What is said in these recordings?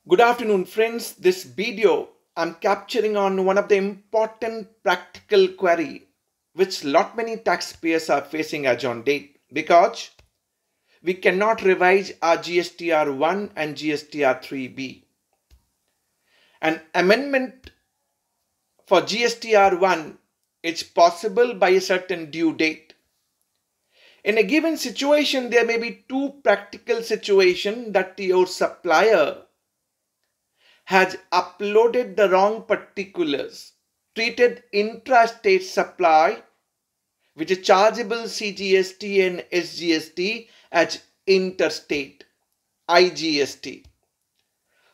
Good afternoon, friends. This video I'm capturing on one of the important practical query which lot many taxpayers are facing as on date because we cannot revise our GSTR 1 and GSTR 3B. An amendment for GSTR 1 is possible by a certain due date. In a given situation, there may be two practical situations that your supplier has uploaded the wrong particulars, treated intrastate supply, which is chargeable CGST and SGST, as interstate, IGST.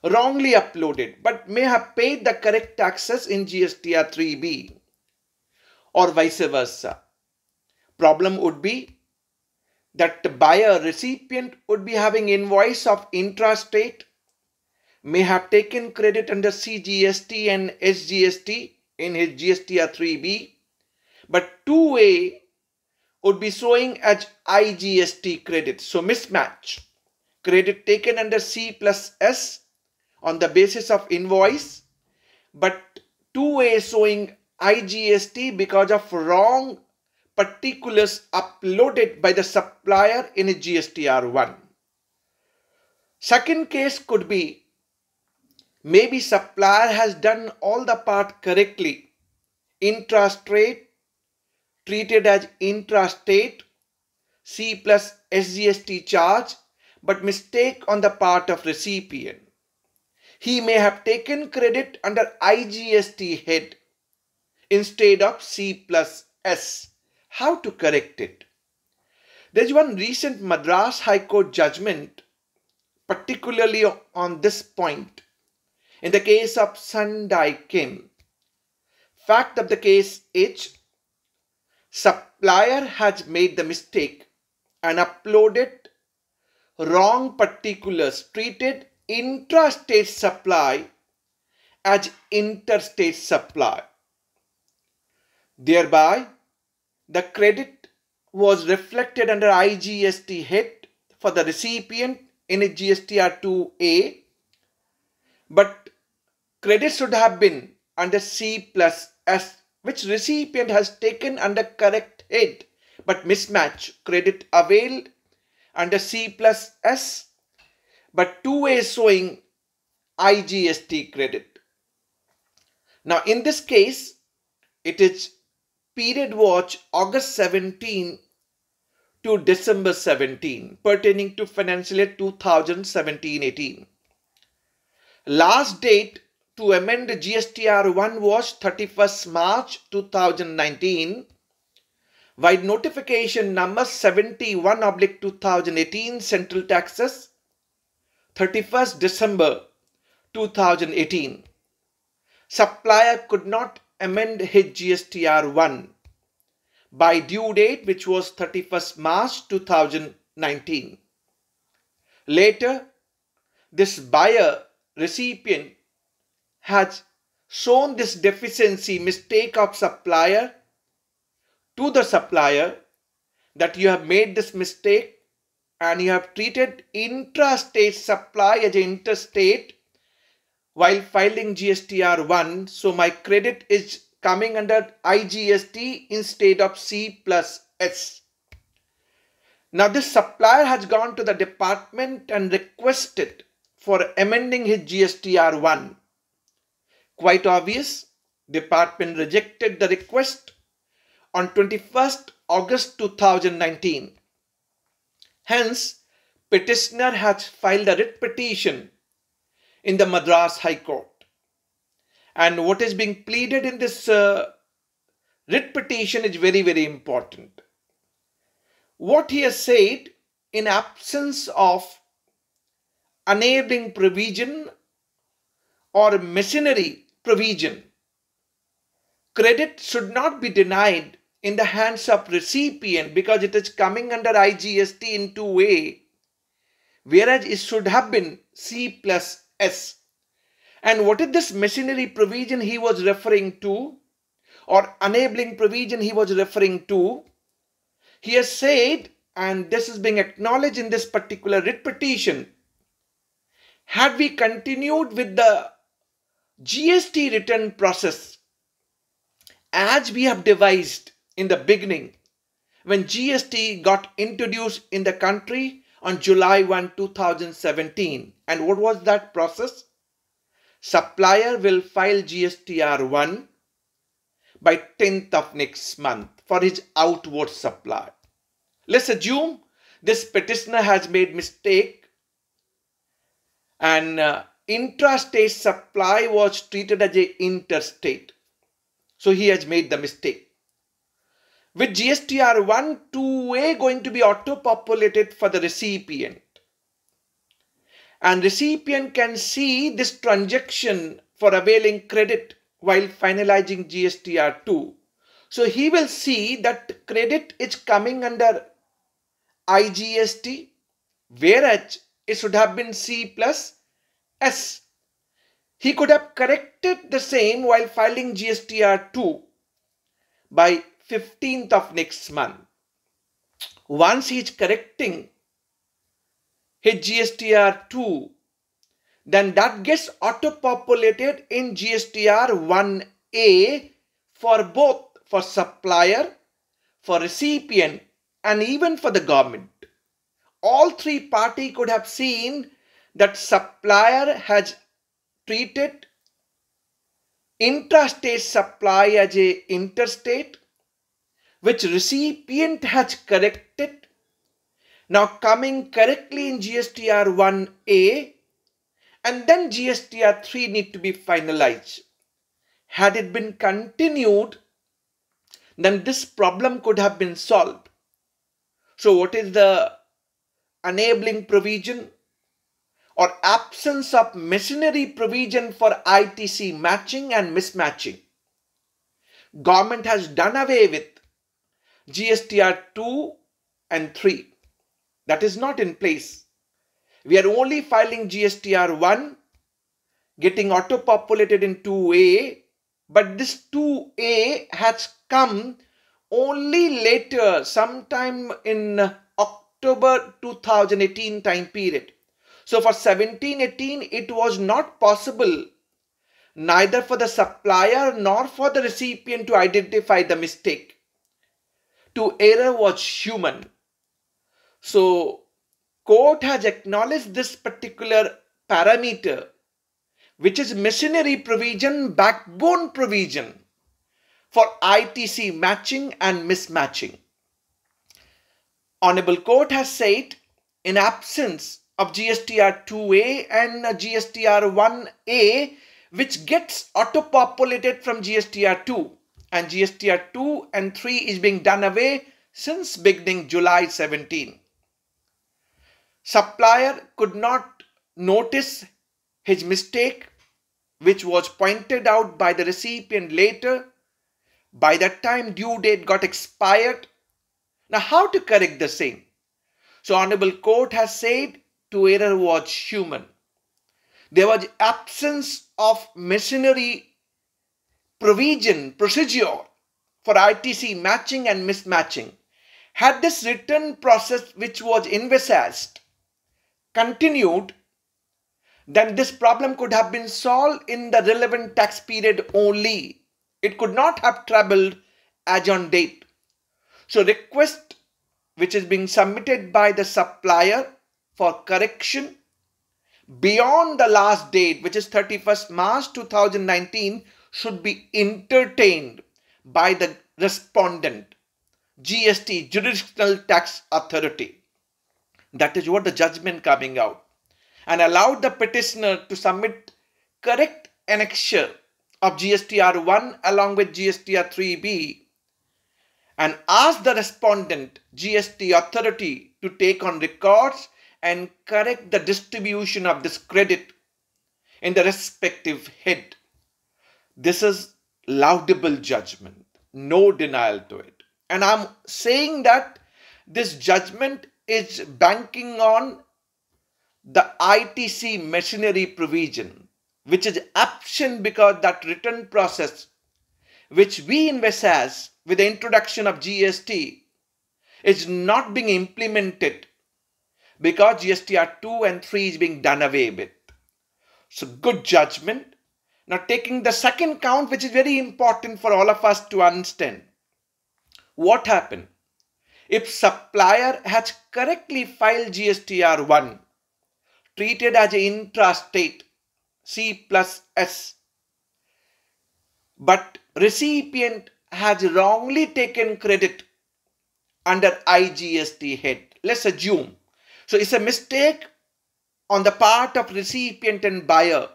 Wrongly uploaded, but may have paid the correct taxes in GSTR 3B or vice versa. Problem would be that the buyer recipient would be having invoice of intrastate, may have taken credit under CGST and SGST in his GSTR 3B, but 2A would be showing as IGST credit. So mismatch. Credit taken under C plus S on the basis of invoice, but 2A showing IGST because of wrong particulars uploaded by the supplier in a GSTR 1. Second case could be maybe supplier has done all the part correctly. Intrastate treated as intrastate, C plus SGST charge, but mistake on the part of recipient. He may have taken credit under IGST head instead of C plus S. How to correct it? There is one recent Madras High Court judgment particularly on this point. In the case of Sundai Kim, fact of the case is supplier has made the mistake and uploaded wrong particulars, treated intrastate supply as interstate supply. Thereby, the credit was reflected under IGST head for the recipient in a GSTR 2A, but credit should have been under C plus S, which recipient has taken under correct head, but mismatch. Credit availed under C plus S, but 2A showing IGST credit. Now in this case, it is period watch August 17 to December 17 pertaining to financial year 2017-18. Last date to amend the GSTR 1 was 31st March 2019, while notification number 71/2018 Central Taxes 31st December 2018. Supplier could not amend his GSTR 1 by due date, which was 31st March 2019. Later, this buyer recipient has shown this deficiency mistake of supplier to the supplier that you have made this mistake and you have treated intrastate supply as interstate while filing GSTR 1. So my credit is coming under IGST instead of C plus S. Now this supplier has gone to the department and requested for amending his GSTR 1. Quite obvious, department rejected the request on 21st August 2019. Hence, petitioner has filed a writ petition in the Madras High Court. And what is being pleaded in this writ petition is very, very important. What he has said, in absence of enabling provision or machinery provision, credit should not be denied in the hands of recipient because it is coming under IGST in 2A, whereas it should have been C plus S. And what is this machinery provision he was referring to, or enabling provision he was referring to? He has said, and this is being acknowledged in this particular writ petition, Had we continued with the GST return process as we have devised in the beginning, when GST got introduced in the country on July 1, 2017. And what was that process? Supplier will file GSTR 1 by 10th of next month for his outward supply. Let's assume this petitioner has made mistake and intrastate supply was treated as a interstate. So he has made the mistake. With GSTR 1, 2A going to be auto-populated for the recipient. And recipient can see this transaction for availing credit while finalizing GSTR 2. So he will see that credit is coming under IGST, whereas it should have been C plus S. He could have corrected the same while filing GSTR 2 by 15th of next month. Once he is correcting his GSTR 2, then that gets auto-populated in GSTR 1A for both, for supplier, for recipient, and even for the government. All three parties could have seen that supplier has treated intrastate supply as a interstate, which recipient has corrected. Now coming correctly in GSTR 1A, and then GSTR 3 need to be finalized. Had it been continued, then this problem could have been solved. So what is the enabling provision or absence of machinery provision for ITC matching and mismatching? Government has done away with GSTR 2 and 3. That is not in place. We are only filing GSTR 1, getting auto-populated in 2A, but this 2A has come only later, sometime in October 2018 time period. So for 17-18, it was not possible neither for the supplier nor for the recipient to identify the mistake. To error was human. So court has acknowledged this particular parameter, which is machinery provision, backbone provision for ITC matching and mismatching. Honorable Court has said, in absence of GSTR 2A and GSTR 1A, which gets auto-populated from GSTR 2, and GSTR 2 and 3 is being done away since beginning July 17. Supplier could not notice his mistake, which was pointed out by the recipient later. By that time, due date got expired. Now, how to correct the same? So, Honorable Court has said to error was human. There was absence of machinery provision, procedure for ITC matching and mismatching. Had this return process, which was envisaged, continued, then this problem could have been solved in the relevant tax period only. It could not have traveled as on date. So request which is being submitted by the supplier for correction beyond the last date, which is 31st March 2019, should be entertained by the respondent, GST, Jurisdictional Tax Authority. That is what the judgment coming out, and allowed the petitioner to submit correct annexure of GSTR 1 along with GSTR 3B and ask the respondent, GST authority, to take on records and correct the distribution of this credit in the respective head. This is laudable judgment, no denial to it. And I'm saying that this judgment is banking on the ITC machinery provision, which is absent because that return process, which we envisage with the introduction of GST, is not being implemented because GSTR 2 and 3 is being done away with. So good judgment. Now taking the second count, which is very important for all of us to understand. What happened? If supplier has correctly filed GSTR 1, treated as an intrastate C plus S, but recipient has wrongly taken credit under IGST head. Let's assume. So it's a mistake on the part of recipient and buyer.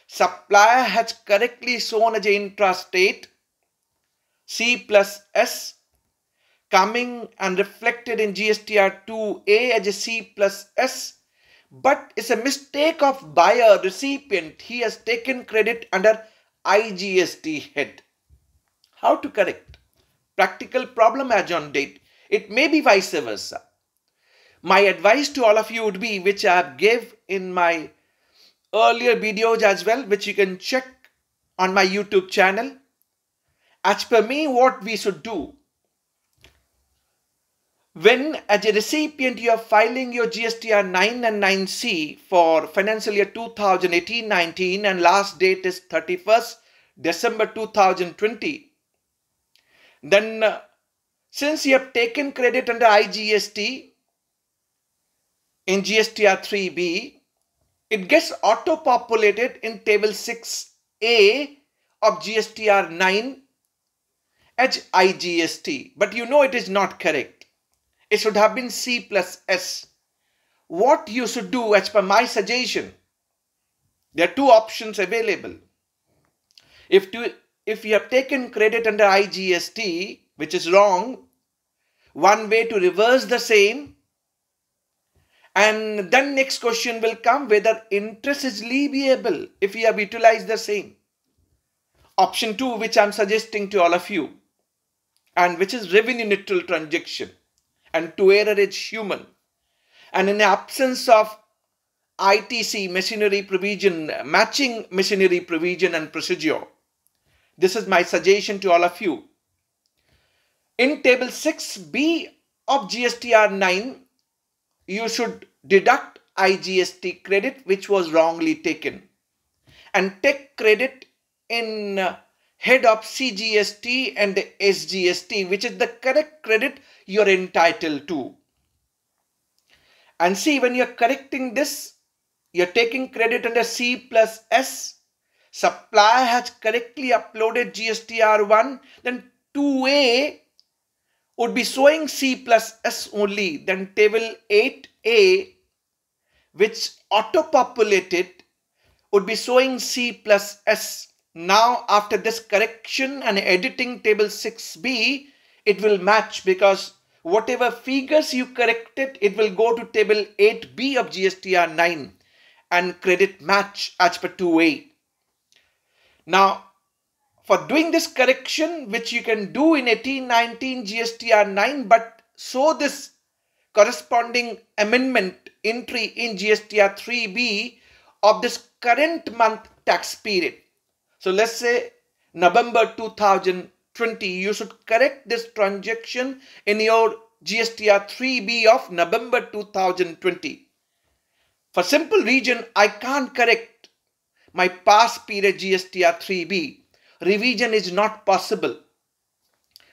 Supplier has correctly shown as an intrastate C plus S, coming and reflected in GSTR 2A as a C plus S, but it's a mistake of buyer, recipient. He has taken credit under IGST head. How to correct? Practical problem as on date. It may be vice versa. My advice to all of you would be, which I have gave in my earlier videos as well, which you can check on my YouTube channel. As per me, what we should do, when as a recipient you are filing your GSTR 9 and 9C for financial year 2018-19 and last date is 31st December 2020, then since you have taken credit under IGST in GSTR 3B, it gets auto-populated in table 6A of GSTR 9 as IGST. But you know it is not correct. It should have been C plus S. What you should do, as per my suggestion, there are two options available. If you have taken credit under IGST, which is wrong, one way to reverse the same, and then next question will come whether interest is leviable if you have utilized the same. Option 2, which I am suggesting to all of you, and which is revenue neutral transaction, and to error is human. And in the absence of ITC machinery provision, matching machinery provision and procedure, this is my suggestion to all of you. In table 6B of GSTR 9, you should deduct IGST credit which was wrongly taken and take credit in head of CGST and SGST, which is the correct credit you are entitled to. And see, when you are correcting this, you are taking credit under C plus S. Supplier has correctly uploaded GSTR 1, then 2A would be showing C plus S only. Then table 8A, which auto-populated, would be showing C plus S. Now after this correction and editing table 6B, it will match, because whatever figures you corrected, it will go to table 8B of GSTR 9 and credit match as per 2A. Now, for doing this correction, which you can do in 18-19 GSTR 9, but show this corresponding amendment entry in GSTR 3B of this current month tax period. So let's say November 2020, you should correct this transaction in your GSTR 3B of November 2020. For simple reason, I can't correct my past period GSTR 3B. Revision is not possible.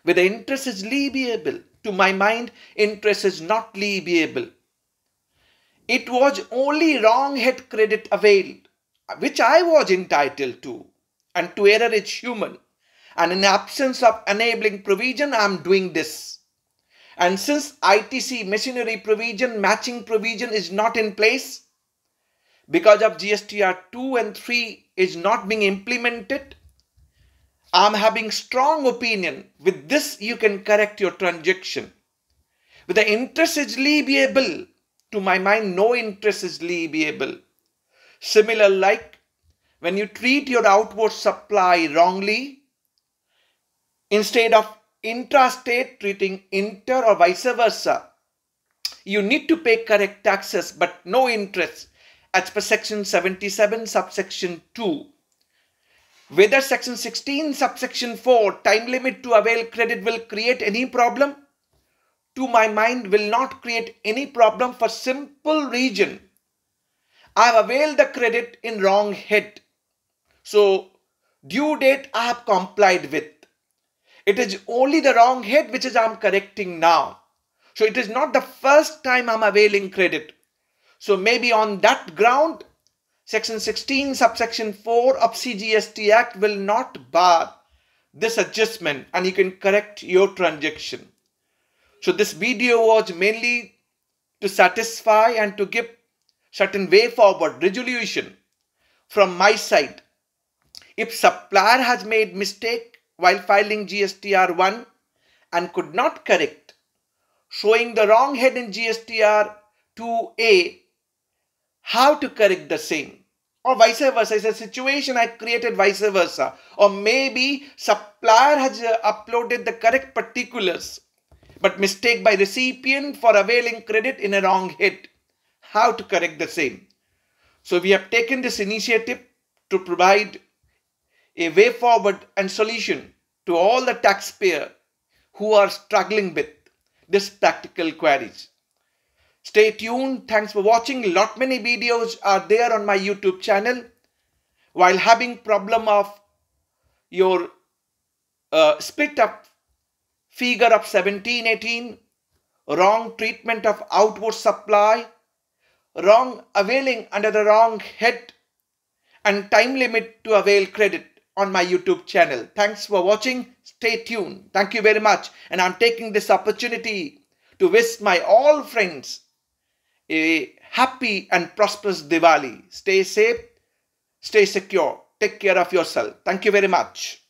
Whether interest is leviable, to my mind, interest is not leviable. It was only wrong head credit availed, which I was entitled to, and to error is human. And in the absence of enabling provision, I am doing this. And since ITC machinery provision, matching provision is not in place, because of GSTR 2 and 3 is not being implemented, I am having strong opinion. With this, you can correct your transaction. With the interest is leviable, to my mind, no interest is leviable. Similar like when you treat your outward supply wrongly, instead of intrastate treating inter or vice versa, you need to pay correct taxes but no interest as per section 77 subsection 2. Whether section 16 subsection 4 time limit to avail credit will create any problem, to my mind will not create any problem, for simple reason. I have availed the credit in wrong head. So due date I have complied with. It is only the wrong head which is I'm correcting now. So it is not the first time I'm availing credit. So maybe on that ground, Section 16 subsection 4 of CGST Act will not bar this adjustment and you can correct your transaction. So this video was mainly to satisfy and to give certain way forward resolution from my side. If supplier has made mistake while filing GSTR 1 and could not correct, showing the wrong head in GSTR 2A, how to correct the same? Or vice versa, is a situation I created vice versa. Or maybe supplier has uploaded the correct particulars, but mistake by recipient for availing credit in a wrong head. How to correct the same? So we have taken this initiative to provide a way forward and solution to all the taxpayers who are struggling with this practical queries. Stay tuned. Thanks for watching. Lot many videos are there on my YouTube channel. While having problem of your split up figure of 1718, wrong treatment of outward supply, wrong availing under the wrong head, and time limit to avail credit on my YouTube channel. Thanks for watching. Stay tuned. Thank you very much. And I'm taking this opportunity to wish my all friends a happy and prosperous Diwali. Stay safe, stay secure, take care of yourself. Thank you very much.